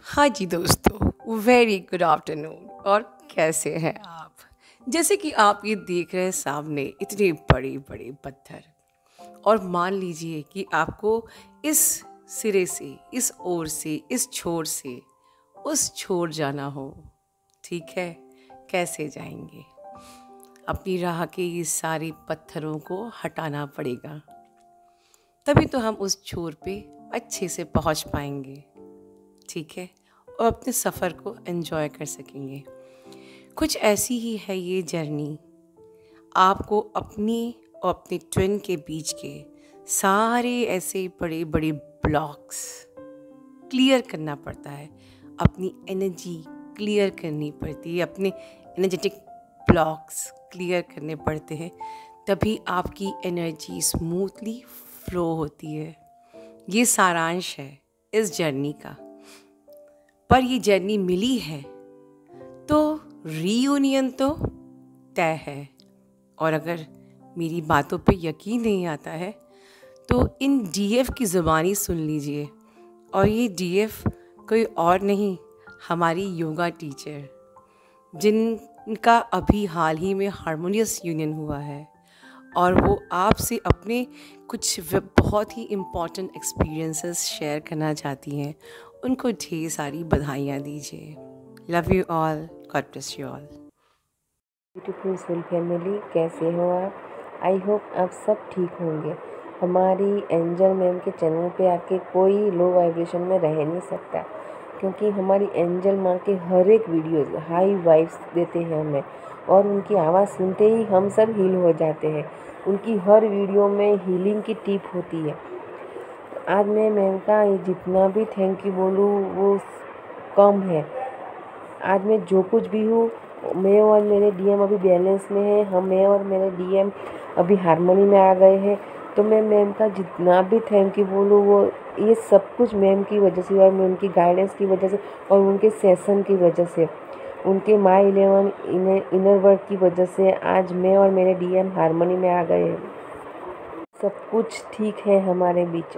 हाँ जी दोस्तों, very good afternoon. और कैसे हैं आप? जैसे कि आप ये देख रहे हैं सामने इतने बड़े बड़े पत्थर, और मान लीजिए कि आपको इस सिरे से, इस ओर से, इस छोर से उस छोर जाना हो। ठीक है, कैसे जाएंगे? अपनी राह के ये सारे पत्थरों को हटाना पड़ेगा, तभी तो हम उस छोर पे अच्छे से पहुंच पाएंगे। ठीक है, और अपने सफ़र को एंजॉय कर सकेंगे। कुछ ऐसी ही है ये जर्नी। आपको अपनी और अपने ट्विन के बीच के सारे ऐसे बड़े बड़े ब्लॉक्स क्लियर करना पड़ता है। अपनी एनर्जी क्लियर करनी पड़ती है, अपने एनर्जेटिक ब्लॉक्स क्लियर करने पड़ते हैं, तभी आपकी एनर्जी स्मूथली फ्लो होती है। ये सारांश है इस जर्नी का। पर ये जर्नी मिली है तो रीयूनियन तो तय है। और अगर मेरी बातों पे यकीन नहीं आता है तो इन डीएफ की ज़ुबानी सुन लीजिए। और ये डीएफ कोई और नहीं, हमारी योगा टीचर, जिनका अभी हाल ही में हारमोनियस यूनियन हुआ है, और वो आपसे अपने कुछ बहुत ही इम्पॉर्टेंट एक्सपीरियंसेस शेयर करना चाहती हैं। उनको ढेर सारी बधाइयाँ दीजिए। Love you all, God bless you all. Beautiful soul family, कैसे हो आप? आई होप आप सब ठीक होंगे। हमारी एंजल मैम के चैनल पे आके कोई लो वाइब्रेशन में रह नहीं सकता, क्योंकि हमारी एंजल माँ के हर एक वीडियोज़ हाई वाइब्स देते हैं हमें, और उनकी आवाज़ सुनते ही हम सब हील हो जाते हैं। उनकी हर वीडियो में हीलिंग की टिप होती है। आज मैं मैम का जितना भी थैंक यू बोलूँ वो कम है। आज मैं जो कुछ भी हूँ, मैं और मेरे डीएम अभी बैलेंस में है। मैं और मेरे डीएम अभी हारमोनी में आ गए हैं। तो मैं मैम का जितना भी थैंक यू बोलूँ वो ये सब कुछ मैम की वजह से, और उनकी गाइडेंस की वजह से, और उनके सेशन की वजह से, उनके माई 11 इनर वर्क की वजह से आज मैं और मेरे डीएम हारमोनी में आ गए हैं। सब कुछ ठीक है हमारे बीच।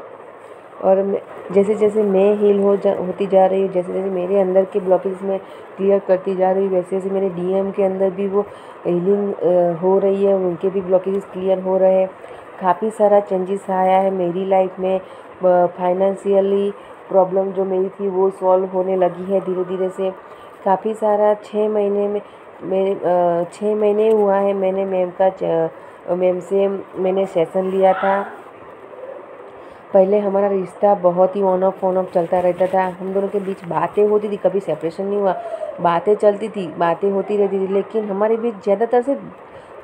और जैसे जैसे मैं हील होती जा रही हूँ, जैसे जैसे मेरे अंदर के ब्लॉकेज में क्लियर करती जा रही हूँ, वैसे वैसे मेरे डीएम के अंदर भी वो हीलिंग हो रही है, उनके भी ब्लॉकेज क्लियर हो रहे हैं। काफ़ी सारा चेंजेस आया है मेरी लाइफ में। फाइनेंशियली प्रॉब्लम जो मेरी थी वो सॉल्व होने लगी है धीरे धीरे से। काफ़ी सारा 6 महीने में मेरे 6 महीने हुआ है मैंने मैम से मैंने सेशन लिया था। पहले हमारा रिश्ता बहुत ही ऑन ऑफ चलता रहता था। हम दोनों के बीच बातें होती थी, कभी सेपरेशन नहीं हुआ, बातें चलती थी, बातें होती रहती थी, लेकिन हमारे बीच ज़्यादातर से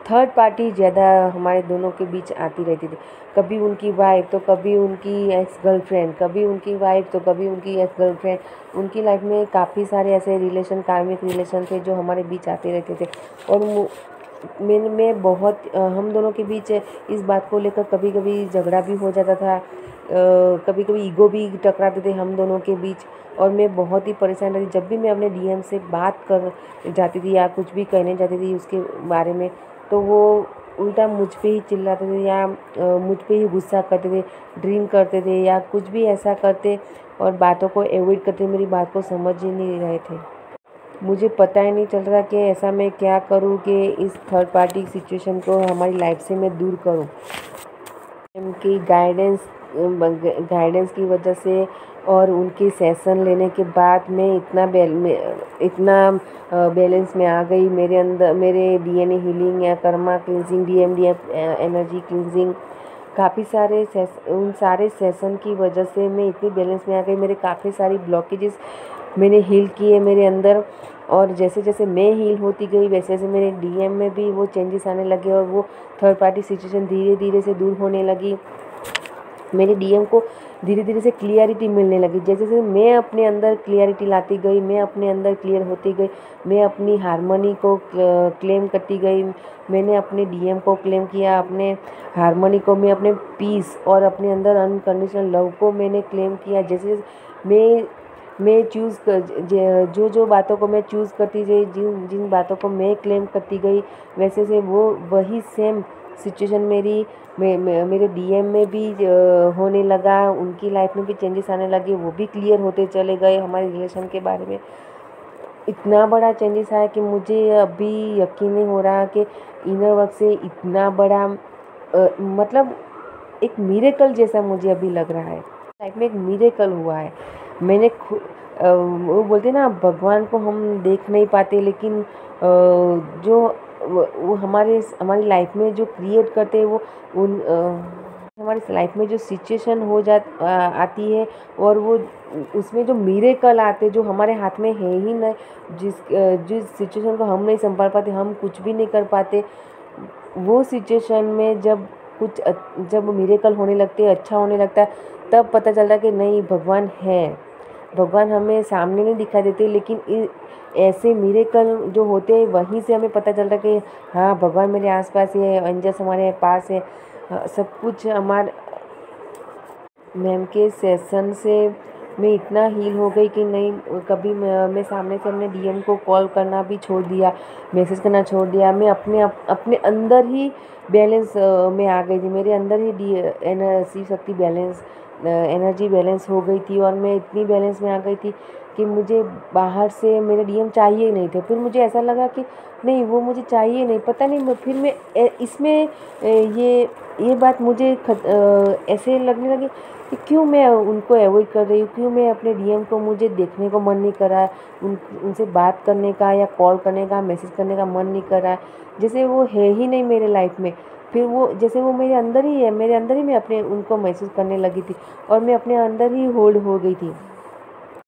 थर्ड पार्टी ज़्यादा हमारे दोनों के बीच आती रहती थी। कभी उनकी वाइफ तो कभी उनकी एक्स गर्लफ्रेंड, कभी उनकी वाइफ तो कभी उनकी एक्स गर्लफ्रेंड। उनकी लाइफ में काफ़ी सारे ऐसे रिलेशन, कार्मिक रिलेशन थे जो हमारे बीच आते रहते थे। और मैं बहुत हम दोनों के बीच इस बात को लेकर कभी कभी झगड़ा भी हो जाता था। कभी कभी ईगो भी टकराते थे हम दोनों के बीच, और मैं बहुत ही परेशान रहती जब भी मैं अपने डीएम से बात कर जाती थी या कुछ भी कहने जाती थी उसके बारे में। तो वो उल्टा मुझ पे ही चिल्लाते थे, या मुझ पे ही गुस्सा करते थे, ड्रिंक करते थे, या कुछ भी ऐसा करते, और बातों को अवॉइड करते, मेरी बात को समझ ही नहीं रहे थे। मुझे पता ही नहीं चल रहा कि ऐसा मैं क्या करूं कि इस थर्ड पार्टी सिचुएशन को हमारी लाइफ से मैं दूर करूं। उनकी गाइडेंस की वजह से और उनकी सेशन लेने के बाद मैं इतना बैलेंस में आ गई। मेरे अंदर मेरे डीएनए हीलिंग या कर्मा क्लिनजिंग, डीएमडीएफ एनर्जी क्लिनजिंग, काफ़ी सारे उन सारे सेशन की वजह से मैं इतनी बैलेंस में आ गई। मेरे काफ़ी सारी ब्लॉकेजेस मैंने हील किए मेरे अंदर, और जैसे जैसे मैं हील होती गई वैसे वैसे मेरे डीएम में भी वो चेंजेस आने लगे, और वो थर्ड पार्टी सिचुएशन धीरे धीरे से दूर होने लगी। मेरे डीएम को धीरे धीरे से क्लियरिटी मिलने लगी। जैसे जैसे मैं अपने अंदर क्लियरिटी लाती गई, मैं अपने अंदर क्लियर होती गई, मैं अपनी हारमोनी को क्लेम करती गई। मैंने अपने डीएम को क्लेम किया, अपने हारमोनी को, मैं अपने पीस और अपने अंदर अनकंडीशनल लव को मैंने क्लेम किया। जैसे जैसे मैं चूज़ कर जो जो बातों को मैं चूज़ करती गई, जिन जिन बातों को मैं क्लेम करती गई, वैसे से वो वही सेम सिचुएशन मेरी मेरे डीएम में भी होने लगा, उनकी लाइफ में भी चेंजेस आने लगे, वो भी क्लियर होते चले गए हमारे रिलेशन के बारे में। इतना बड़ा चेंजेस आया कि मुझे अभी यकीन नहीं हो रहा कि इनर वर्क से इतना बड़ा मतलब एक मिरेकल जैसा मुझे अभी लग रहा है। लाइफ में एक मिरेकल हुआ है। मैंने वो बोलते ना, भगवान को हम देख नहीं पाते, लेकिन जो वो हमारी लाइफ में जो क्रिएट करते हैं, वो उन हमारी लाइफ में जो सिचुएशन आती है, और वो उसमें जो मिरेकल आते हैं जो हमारे हाथ में है ही नहीं, जिस सिचुएशन को हम नहीं संभाल पाते, हम कुछ भी नहीं कर पाते, वो सिचुएशन में जब मिरेकल होने लगते हैं, अच्छा होने लगता है, तब पता चलता है कि नहीं, भगवान है। भगवान हमें सामने नहीं दिखाई देते, लेकिन ऐसे मिरेकल जो होते हैं वहीं से हमें पता चलता है कि हाँ, भगवान मेरे आसपास है, एंजल्स हमारे पास है। सब कुछ हमारे मैम के सेशन से मैं इतना हील हो गई कि नहीं, कभी मैं सामने से अपने डीएम को कॉल करना भी छोड़ दिया, मैसेज करना छोड़ दिया। मैं अपने अंदर ही बैलेंस में आ गई थी। मेरे अंदर ही Shiv Shakti balance, energy balance हो गई थी, और मैं इतनी बैलेंस में आ गई थी कि मुझे बाहर से मेरे डीएम चाहिए ही नहीं थे। फिर मुझे ऐसा लगा कि नहीं, वो मुझे चाहिए नहीं, पता नहीं, फिर मैं इसमें ये बात मुझे ऐसे लगने लगी कि क्यों मैं उनको अवॉइड कर रही हूँ, क्यों मैं अपने डीएम को, मुझे देखने को मन नहीं कर रहा है, उनसे बात करने का या कॉल करने का, मैसेज करने का मन नहीं कर रहा है, जैसे वो है ही नहीं मेरे लाइफ में। फिर वो जैसे वो मेरे अंदर ही है, मेरे अंदर ही मैं अपने उनको महसूस करने लगी थी, और मैं अपने अंदर ही होल्ड हो गई थी।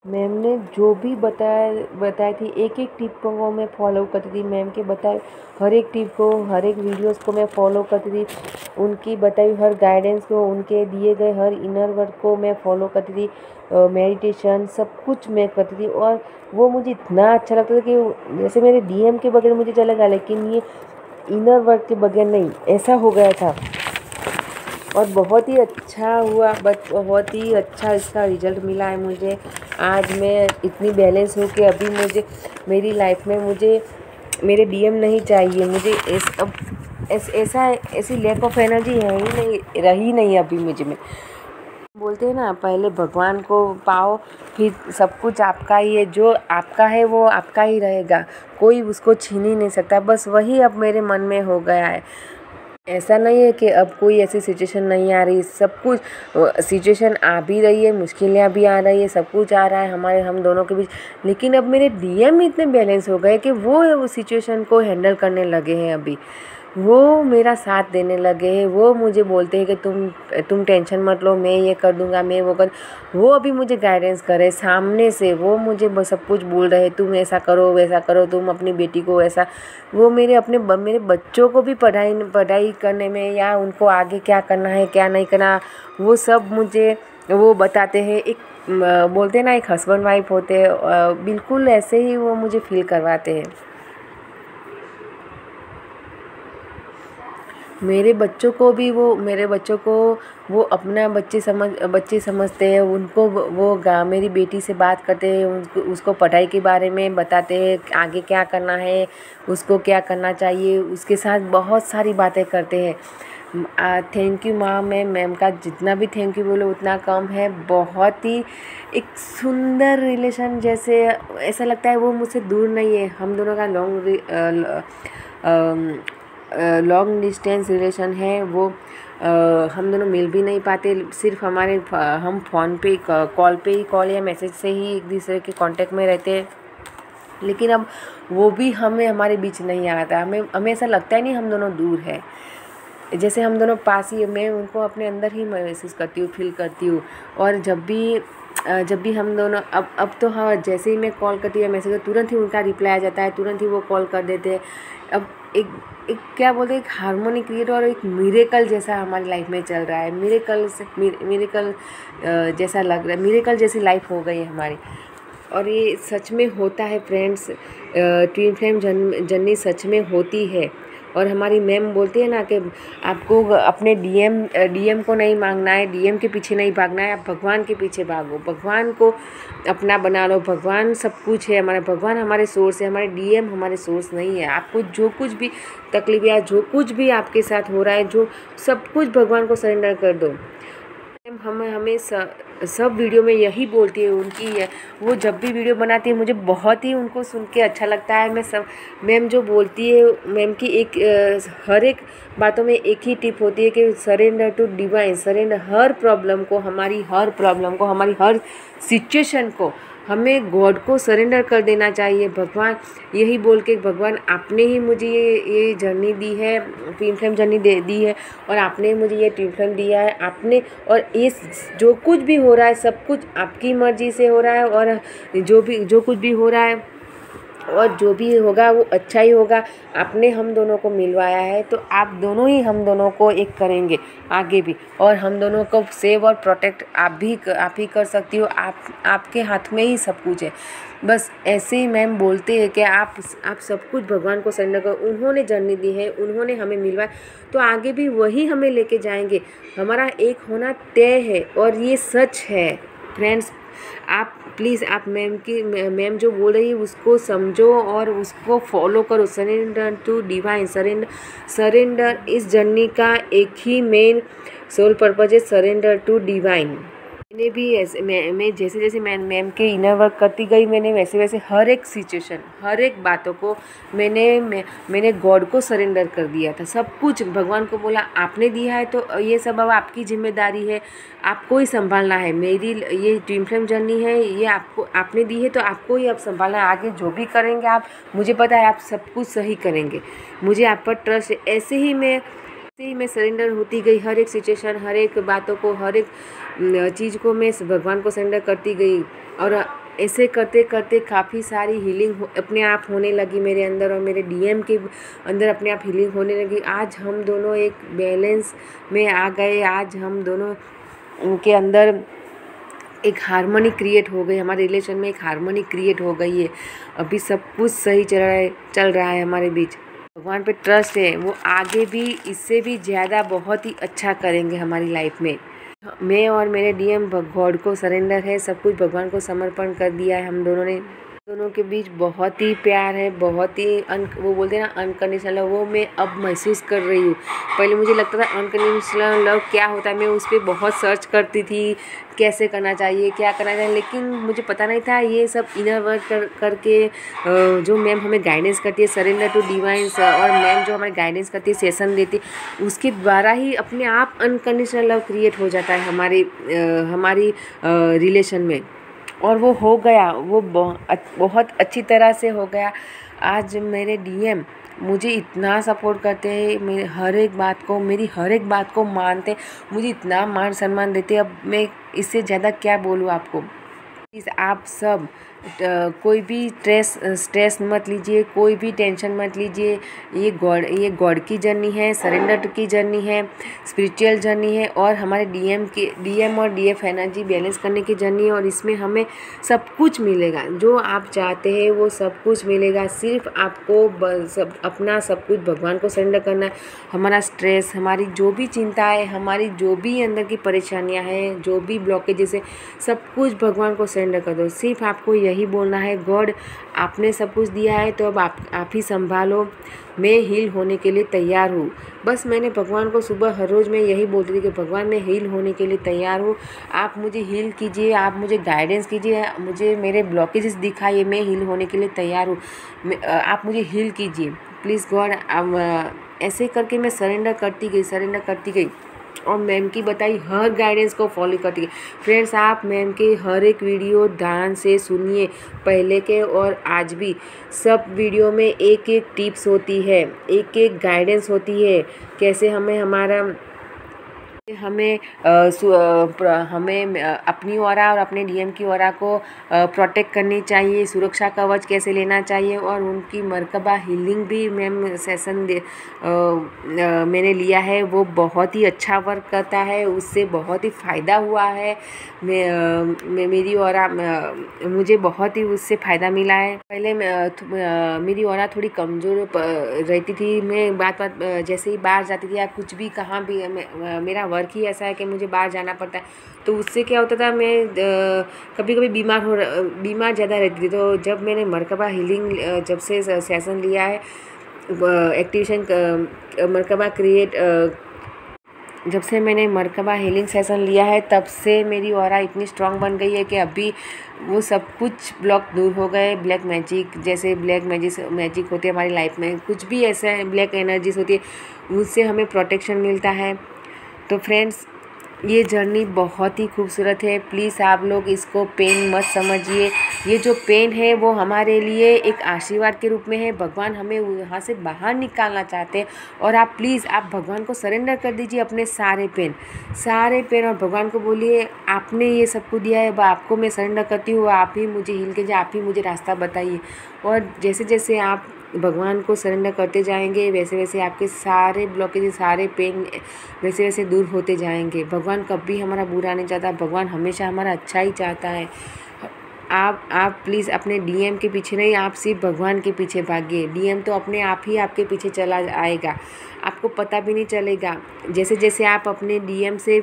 मैम ने जो भी बताई थी, एक एक टिप को मैं फॉलो करती थी। मैम के बताए हर एक टिप को, हर एक वीडियोस को मैं फॉलो करती थी। उनकी बताई हर गाइडेंस को, उनके दिए गए हर इनर वर्क को मैं फॉलो करती थी। मेडिटेशन सब कुछ मैं करती थी, और वो मुझे इतना अच्छा लगता था कि जैसे मेरे डीएम के बगैर मुझे चलेगा, लेकिन ये इनर वर्क के बगैर नहीं, ऐसा हो गया था। और बहुत ही अच्छा हुआ, बट बहुत ही अच्छा इसका रिजल्ट मिला है मुझे। आज मैं इतनी बैलेंस हूँ कि अभी मुझे मेरी लाइफ में मुझे मेरे डीएम नहीं चाहिए। मुझे ऐसी लैक ऑफ एनर्जी है ही नहीं, रही नहीं अभी मुझे में। बोलते हैं ना, पहले भगवान को पाओ, फिर सब कुछ आपका ही है। जो आपका है वो आपका ही रहेगा, कोई उसको छीन ही नहीं सकता। बस वही अब मेरे मन में हो गया है। ऐसा नहीं है कि अब कोई ऐसी सिचुएशन नहीं आ रही, सब कुछ सिचुएशन आ भी रही है, मुश्किलें भी आ रही है, सब कुछ आ रहा है हम दोनों के बीच। लेकिन अब मेरे डीएम इतने बैलेंस हो गए कि वो सिचुएशन को हैंडल करने लगे हैं। अभी वो मेरा साथ देने लगे हैं। वो मुझे बोलते हैं कि तुम टेंशन मत लो, मैं ये कर दूंगा, मैं वो कर। वो अभी मुझे गाइडेंस करे सामने से, वो मुझे सब कुछ बोल रहे, तुम ऐसा करो, वैसा करो, तुम अपनी बेटी को ऐसा। वो मेरे बच्चों को भी पढ़ाई करने में, या उनको आगे क्या करना है, क्या नहीं करना, वो सब मुझे वो बताते हैं। एक बोलते हैं ना, एक हस्बैंड वाइफ होते हैं, बिल्कुल ऐसे ही वो मुझे फील करवाते हैं। मेरे बच्चों को वो अपना बच्चे समझते हैं। उनको वो मेरी बेटी से बात करते हैं, उसको पढ़ाई के बारे में बताते हैं, आगे क्या करना है, उसको क्या करना चाहिए, उसके साथ बहुत सारी बातें करते हैं। थैंक यू मैम का जितना भी थैंक यू बोलो उतना कम है। बहुत ही एक सुंदर रिलेशन, जैसे ऐसा लगता है वो मुझसे दूर नहीं है। हम दोनों का लॉन्ग डिस्टेंस रिलेशन है। वो हम दोनों मिल भी नहीं पाते, सिर्फ हम फ़ोन पे कॉल या मैसेज से ही एक दूसरे के कांटेक्ट में रहते हैं। लेकिन अब वो भी हमारे बीच नहीं आता। हमें ऐसा लगता ही नहीं हम दोनों दूर है, जैसे हम दोनों पास ही। मैं उनको अपने अंदर ही महसूस करती हूँ, फील करती हूँ। और जब भी हम दोनों अब तो हाँ, जैसे ही मैं कॉल करती हूँ मैसेज, तुरंत ही उनका रिप्लाई आ जाता है, तुरंत ही वो कॉल कर देते हैं। अब एक क्या बोलते हैं, एक हार्मोनी क्रिएट और एक मिरेकल जैसा हमारी लाइफ में चल रहा है। मिरेकल जैसा लग रहा है, मिरेकल जैसी लाइफ हो गई है हमारी। और ये सच में होता है फ्रेंड्स, ट्विन फ्लेम जर्नी सच में होती है। और हमारी मैम बोलती है ना कि आपको अपने डीएम को नहीं मांगना है, डीएम के पीछे नहीं भागना है, आप भगवान के पीछे भागो, भगवान को अपना बना लो। भगवान सब कुछ है हमारा, भगवान हमारे सोर्स है, हमारे डीएम हमारे सोर्स नहीं है। आपको जो कुछ भी तकलीफ या जो कुछ भी आपके साथ हो रहा है, जो सब कुछ भगवान को सरेंडर कर दो। हमें सब वीडियो में यही बोलती है उनकी है। वो जब भी वीडियो बनाती है मुझे बहुत ही उनको सुन के अच्छा लगता है। मैम जो बोलती है, मैम की हर एक बातों में एक ही टिप होती है कि सरेंडर टू डिवाइन, सरेंडर हर प्रॉब्लम को, हमारी हर सिचुएशन को हमें गॉड को सरेंडर कर देना चाहिए। भगवान यही बोल के, भगवान आपने ही मुझे ये जर्नी दी है, ट्विन फ्लेम जर्नी दी है, और आपने मुझे ये ट्विन फ्लेम दिया है आपने, और ये जो कुछ भी हो रहा है सब कुछ आपकी मर्ज़ी से हो रहा है, और जो कुछ भी हो रहा है और जो भी होगा वो अच्छा ही होगा। आपने हम दोनों को मिलवाया है तो आप दोनों ही हम दोनों को एक करेंगे आगे भी, और हम दोनों को सेव और प्रोटेक्ट आप ही कर सकती हो। आपके हाथ में ही सब कुछ है। बस ऐसे ही मैम बोलते हैं कि आप सब कुछ भगवान को सरेंडर करो। उन्होंने जर्नी दी है, उन्होंने हमें मिलवाया, तो आगे भी वही हमें लेके जाएंगे। हमारा एक होना तय है और ये सच है फ्रेंड्स। आप प्लीज़ आप मैम जो बोल रही है उसको समझो और उसको फॉलो करो। सरेंडर टू डिवाइन, सरेंडर इस जर्नी का एक ही मेन सोल पर्पज है, सरेंडर टू डिवाइन। मैंने भी ऐसे मैं जैसे मैम के इनर वर्क करती गई, मैंने वैसे हर एक सिचुएशन, हर एक बातों को मैंने गॉड को सरेंडर कर दिया था। सब कुछ भगवान को बोला आपने दिया है तो ये सब अब आपकी जिम्मेदारी है, आपको ही संभालना है। मेरी ये ट्विन फ्लेम जर्नी है, ये आपने दी है तो आपको ही अब संभालना है। आगे जो भी करेंगे आप, मुझे पता है आप सब कुछ सही करेंगे, मुझे आप पर ट्रस्ट है। ऐसे ही मैं सरेंडर होती गई, हर एक सिचुएशन, हर एक बातों को, हर एक चीज़ को मैं भगवान को सरेंडर करती गई, और ऐसे करते करते काफ़ी सारी हीलिंग अपने आप होने लगी मेरे अंदर, और मेरे डीएम के अंदर अपने आप हीलिंग होने लगी। आज हम दोनों एक बैलेंस में आ गए, आज हम दोनों के अंदर एक हार्मनी क्रिएट हो गई, हमारे रिलेशन में एक हार्मनी क्रिएट हो गई है। अभी सब कुछ सही चल रहा है हमारे बीच। भगवान पे ट्रस्ट है, वो आगे भी इससे भी ज़्यादा बहुत ही अच्छा करेंगे हमारी लाइफ में। मैं और मेरे डीएम गॉड को सरेंडर है, सब कुछ भगवान को समर्पण कर दिया है। हम दोनों के बीच बहुत ही प्यार है, बहुत ही वो बोलते हैं ना अनकंडीशनल लव, वो मैं अब महसूस कर रही हूँ। पहले मुझे लगता था अनकंडीशनल लव क्या होता है, मैं उस पर बहुत सर्च करती थी कैसे करना चाहिए, क्या करना चाहिए, लेकिन मुझे पता नहीं था ये सब इनर वर्क करके जो मैम हमें गाइडेंस करती है सरेंडर टू डिवाइन्स, और मैम जो हमारी गाइडेंस करती है, सेशन देती है, उसके द्वारा ही अपने आप अनकंडीशनल लव क्रिएट हो जाता है हमारी रिलेशन में। और वो हो गया, वो बहुत अच्छी तरह से हो गया। आज मेरे डीएम मुझे इतना सपोर्ट करते हैं, मेरी हर एक बात को मानते, मुझे इतना मान सम्मान देते। अब मैं इससे ज़्यादा क्या बोलूँ आपको। प्लीज़ आप सब कोई भी स्ट्रेस मत लीजिए, कोई भी टेंशन मत लीजिए। ये गॉड की जर्नी है, सरेंडर की जर्नी है, स्पिरिचुअल जर्नी है, और हमारे डीएम और डीएफ एनर्जी बैलेंस करने की जर्नी है। और इसमें हमें सब कुछ मिलेगा, जो आप चाहते हैं वो सब कुछ मिलेगा। सिर्फ आपको अपना सब कुछ भगवान को सरेंडर करना है। हमारा स्ट्रेस, हमारी जो भी चिंता है, हमारी जो भी अंदर की परेशानियां हैं, जो भी ब्लॉकेजेस है, सब कुछ भगवान को सरेंडर कर दो। सिर्फ आपको यही बोलना है, गॉड आपने सब कुछ दिया है तो अब आप ही संभालो, मैं हील होने के लिए तैयार हूँ। बस मैंने भगवान को सुबह हर रोज़ मैं यही बोलती थी कि भगवान मैं हील होने के लिए तैयार हूँ, आप मुझे हील कीजिए, आप मुझे गाइडेंस कीजिए, मुझे मेरे ब्लॉकेजेस दिखाइए, मैं हील होने के लिए तैयार हूँ, आप मुझे हील कीजिए प्लीज़ गॉड। ऐसे करके मैं सरेंडर करती गई और मैम की बताई हर गाइडेंस को फॉलो करती गई। फ्रेंड्स, आप मैम के हर एक वीडियो ध्यान से सुनिए, पहले के और आज भी। सब वीडियो में एक एक टिप्स होती है, एक एक गाइडेंस होती है, कैसे हमें हमारा हमें अपनी ऑरा और अपने डीएम की ऑरा को प्रोटेक्ट करनी चाहिए, सुरक्षा कवच कैसे लेना चाहिए, और उनकी मरकबा हीलिंग भी मैम सेशन मैंने लिया है, वो बहुत ही अच्छा वर्क करता है, उससे बहुत ही फ़ायदा हुआ है। मेरी ऑरा मुझे बहुत ही उससे फ़ायदा मिला है। पहले मेरी ऑरा थोड़ी कमज़ोर रहती थी, मैं बात जैसे ही बाहर जाती थी या कुछ भी कहाँ भी मेरा वर्क ही ऐसा है कि मुझे बाहर जाना पड़ता है, तो उससे क्या होता था, मैं कभी कभी बीमार ज़्यादा रहती थी। तो जब मैंने मरकबा हीलिंग जब से सेशन लिया है, एक्टिवेशन मरकबा क्रिएट जब से मैंने मरकबा हीलिंग सेशन लिया है, तब से मेरी ऑरा इतनी स्ट्रांग बन गई है कि अभी वो सब कुछ ब्लॉक दूर हो गए। ब्लैक मैजिक, जैसे ब्लैक मैजिक होते हैं हमारी लाइफ में, कुछ भी ऐसा ब्लैक एनर्जीज होती है, उससे हमें प्रोटेक्शन मिलता है। तो फ्रेंड्स, ये जर्नी बहुत ही खूबसूरत है। प्लीज़ आप लोग इसको पेन मत समझिए। ये जो पेन है वो हमारे लिए एक आशीर्वाद के रूप में है। भगवान हमें वहाँ से बाहर निकालना चाहते हैं, और आप प्लीज़ आप भगवान को सरेंडर कर दीजिए अपने सारे पेन, और भगवान को बोलिए आपने ये सब कुछ दिया है, आपको मैं सरेंडर करती हूँ, आप ही मुझे हील कीजिए, आप ही मुझे रास्ता बताइए। और जैसे जैसे आप भगवान को सरेंडर करते जाएंगे, वैसे वैसे आपके सारे ब्लॉकेज, सारे पेन वैसे वैसे दूर होते जाएंगे। भगवान कभी हमारा बुरा नहीं चाहता, भगवान हमेशा हमारा अच्छा ही चाहता है। आप प्लीज़ अपने डीएम के पीछे नहीं, आप सिर्फ भगवान के पीछे भागिए। डीएम तो अपने आप ही आपके पीछे चला आएगा, आपको पता भी नहीं चलेगा। जैसे जैसे आप अपने डीएम से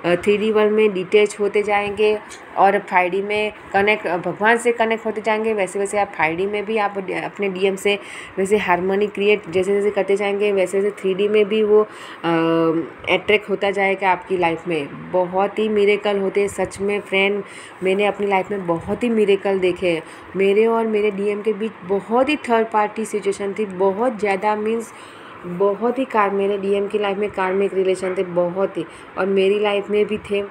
3D वर्ल्ड में डिटैच होते जाएंगे और 5D में भगवान से कनेक्ट होते जाएंगे, वैसे वैसे आप 5D में भी आप अपने डीएम से वैसे हारमोनी क्रिएट जैसे जैसे करते जाएंगे, वैसे वैसे 3D में भी वो अट्रैक्ट होता जाएगा आपकी लाइफ में। बहुत ही मिरेकल होते हैं सच में फ्रेंड, मैंने अपनी लाइफ में बहुत ही मिरेकल देखे हैं। मेरे और मेरे डीएम के बीच बहुत ही थर्ड पार्टी सिचुएशन थी, बहुत ज़्यादा मीन्स बहुत ही मेरे डीएम की लाइफ में कार्मिक रिलेशन थे बहुत ही, और मेरी लाइफ में भी थे।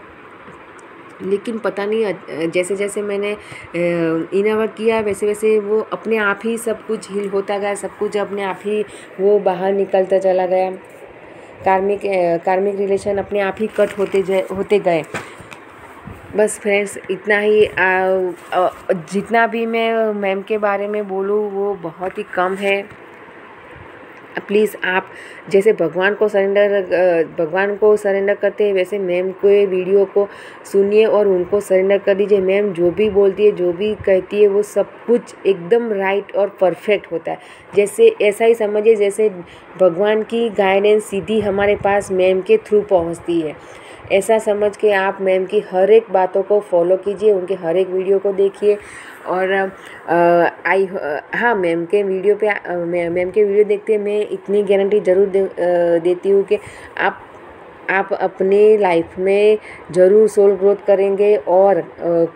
लेकिन पता नहीं जैसे जैसे मैंने इनर वर्क किया, वैसे वैसे वो अपने आप ही सब कुछ हील होता गया, सब कुछ अपने आप ही वो बाहर निकलता चला गया। कार्मिक रिलेशन अपने आप ही कट होते गए। बस फ्रेंड्स, इतना ही। जितना भी मैं मैम के बारे में बोलूँ वो बहुत ही कम है। प्लीज़ आप जैसे भगवान को सरेंडर करते हैं, वैसे मैम के वीडियो को सुनिए और उनको सरेंडर कर दीजिए। मैम जो भी बोलती है, जो भी कहती है, वो सब कुछ एकदम राइट और परफेक्ट होता है। जैसे ऐसा ही समझिए जैसे भगवान की गाइडेंस सीधी हमारे पास मैम के थ्रू पहुंचती है। ऐसा समझ के आप मैम की हर एक बातों को फॉलो कीजिए, उनके हर एक वीडियो को देखिए। और हाँ, मैम के वीडियो देखते मैं इतनी गारंटी ज़रूर देती हूँ कि आप अपने लाइफ में ज़रूर सोल ग्रोथ करेंगे और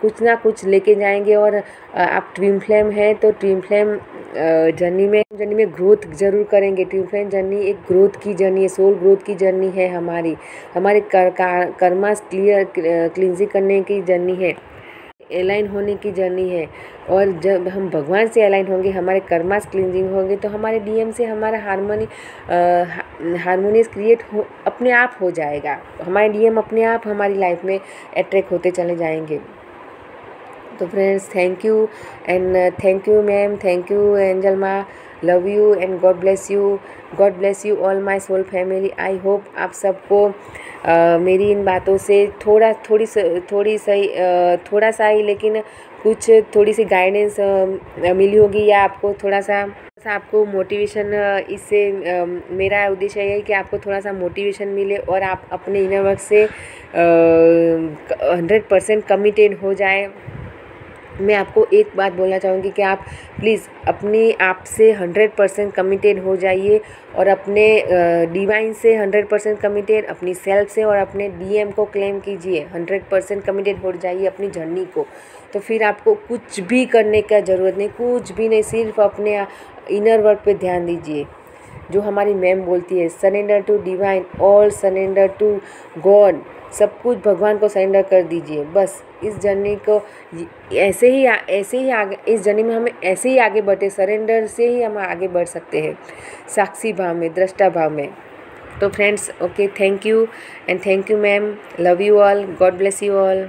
कुछ ना कुछ लेके जाएंगे। और आप ट्विन फ्लेम है तो ट्विन फ्लेम जर्नी में ग्रोथ ज़रूर करेंगे। ट्विन फ्लेम जर्नी एक ग्रोथ की जर्नी है, सोल ग्रोथ की जर्नी है, हमारे कर्मा क्लींजिंग करने की जर्नी है, अलाइन होने की जर्नी है। और जब हम भगवान से अलाइन होंगे, हमारे कर्मास क्लींजिंग होंगे, तो हमारे डीएम से हमारा हारमोनियस क्रिएट अपने आप हो जाएगा। हमारे डीएम अपने आप हमारी लाइफ में अट्रैक्ट होते चले जाएंगे। तो friends, thank you ma'am, thank you angel माँ, love you and God bless you all my soul family. I hope आप सबको मेरी इन बातों से थोड़ा सा ही लेकिन कुछ थोड़ी सी गाइडेंस मिली होगी, या आपको थोड़ा सा आपको मोटिवेशन, इससे मेरा उद्देश्य यही है कि आपको थोड़ा सा मोटिवेशन मिले और आप अपने इनर वर्क से 100% कमिटेड हो जाए। मैं आपको एक बात बोलना चाहूँगी कि आप प्लीज़ अपने आप से 100% कमिटेड हो जाइए, और अपने डिवाइन से 100% कमिटेड, अपनी सेल्फ से और अपने डीएम को क्लेम कीजिए। 100% कमिटेड हो जाइए अपनी जर्नी को। तो फिर आपको कुछ भी करने का ज़रूरत नहीं, कुछ भी नहीं, सिर्फ अपने इनर वर्क पे ध्यान दीजिए। जो हमारी मैम बोलती है, surrender to divine, all surrender to God, सब कुछ भगवान को सरेंडर कर दीजिए। बस इस जर्नी को ऐसे ही आगे, इस जर्नी में हमें ऐसे ही आगे बढ़े, सरेंडर से ही हम आगे बढ़ सकते हैं, साक्षी भाव में, दृष्टा भाव में। तो friends, okay, thank you and thank you ma'am, love you all, God bless you all.